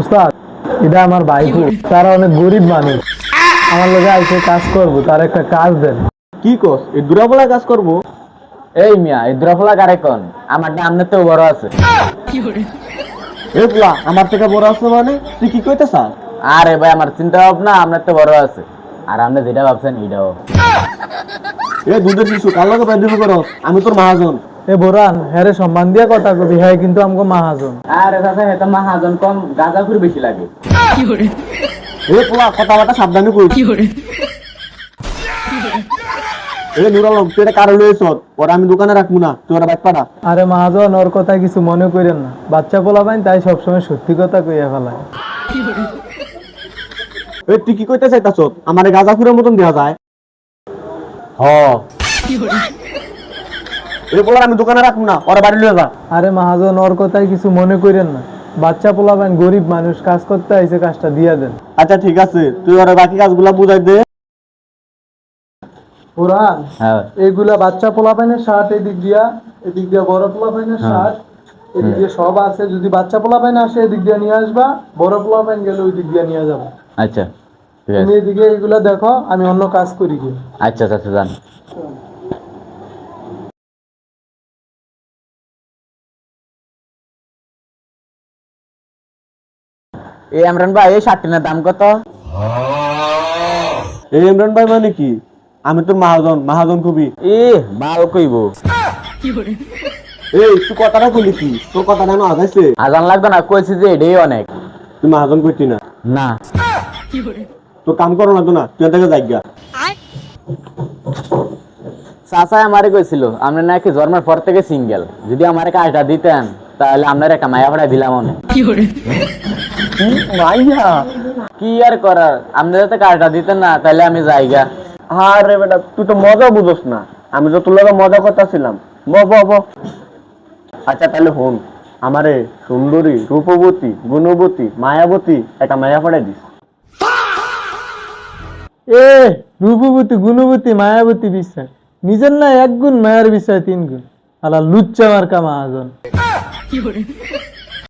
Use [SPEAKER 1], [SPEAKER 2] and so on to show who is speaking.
[SPEAKER 1] উস্তাদ, এটা আমার ভাই, তারা অনেক গরিব মানুষ, আমার লগে আইসে কাজ করবো, তার একটা কাজ দেন।
[SPEAKER 2] কি কস এই দুরাবলা কাজ করব?
[SPEAKER 3] এই মিয়া ইদ্রাফলা কারে কোন আমারটা আমনের তো বড় আছে।
[SPEAKER 2] এ পোলা আমার থেকে বড় আছে মানে তুই কি কইতেছ?
[SPEAKER 3] আরে ভাই আমার চিন্তা ভাবনা আপনার তো বড় আছে, আর আপনি যেটা ভাবছেন এটাও।
[SPEAKER 2] এ দুধের শিশু কার লগে বাইরে করস? আমি তোর মহাজন।
[SPEAKER 1] এ বোরান, হ্যারে সম্মান দিয়া কথা কবি, হ্যাঁ কিন্তু আমাকে মাহাজন।
[SPEAKER 3] আরে চাচা হেতা মাহাজন কম গাঁজাখুর বেশি লাগে।
[SPEAKER 2] এ পোলা কথাবার্তা সাবধানে কই। এ নুরালম তুই এটা কারো লইছ, ওরা আমি দোকানে রাখবো না, তুই ওরা বাইক পাঠা।
[SPEAKER 1] আরে মাহাজন, ওর কথা কিছু মনে করেন না, বাচ্চা পোলা পাইন, তাই সবসময় সত্যি কথা কইয়া ফেলায়।
[SPEAKER 2] এ তুই কি কইতে চাইতাছ? আমারে গাঁজাখুরের মতন দেয়া যায়?
[SPEAKER 3] হ
[SPEAKER 2] এ পোলা আমি দোকানে রাখবো না, ওরা বাড়ি লয়ে যা।
[SPEAKER 1] আরে মাহাজন, ওর কথাই কিছু মনে করেন না, বাচ্চা পোলা পাইন, গরিব মানুষ, কাজ করতে আইসে, কাজটা দিয়া দেন।
[SPEAKER 2] আচ্ছা ঠিক আছে, তুই ওরা বাকি কাজগুলা বুঝাই দে।
[SPEAKER 1] বোরান,
[SPEAKER 3] হ্যাঁ
[SPEAKER 1] এইগুলা বাচ্চা পোলা পাইনের শার্ট, এদিক দিয়া বড় পোলা পাইনের শার্ট, এদিক দিয়ে সব আছে। যদি বাচ্চা পোলা পাইন আসে এদিক দিয়ে নিয়ে আসবা, বড় পোলা পাইন গেলে ওই দিক দিয়ে নিয়ে যাবো।
[SPEAKER 3] আচ্ছা ঠিক
[SPEAKER 1] তুমি
[SPEAKER 3] আছে।
[SPEAKER 1] এদিকে এগুলা দেখো, আমি অন্য কাজ করি গিয়ে।
[SPEAKER 3] আচ্ছা চাচা যান। এই আমরান ভাই এই শার্টিনের দাম কত?
[SPEAKER 2] এই ইমরান ভাই মানে কি? আমি তোর মহাজন, মহাজন কবি।
[SPEAKER 3] এ মাল কইব।
[SPEAKER 2] এই তুই কথাটা কইলি কি? তোর কথাটা না আগাইছে।
[SPEAKER 3] আজান লাগবে না, কইছি যে এটাই অনেক।
[SPEAKER 2] তুই মহাজন কইতি না,
[SPEAKER 3] না
[SPEAKER 2] তোর কাম করো না তো না, তুই থেকে যাইগা।
[SPEAKER 3] চাচা আমারে কইছিল আপনি নাকি জন্মের পর থেকে সিঙ্গেল, যদি আমারে কাজটা দিতেন তাহলে আপনার একটা মায়া ভাড়া দিলাম অনেক।
[SPEAKER 2] মাইয়া
[SPEAKER 3] কি আর করার, আপনি যাতে কাজটা দিতেন না তাহলে আমি যাইগা।
[SPEAKER 2] আরে বেটা তুই তো মজা বুঝোস না, আমি তো তোর লগে মজা করতেছিলাম। ব ব ব আচ্ছা তাহলে ফোন, আমারে সুন্দরী, রূপবতী, গুণবতী, মায়াবতী একটা মায়া পড়াই দিস।
[SPEAKER 1] এ রূপবতী, গুণবতী, মায়াবতী বিশ্বাস, নিজের না এক গুণ, মায়ের বিষয় তিন গুণ। আলা লুচ্চা মার্কা মাহাজন।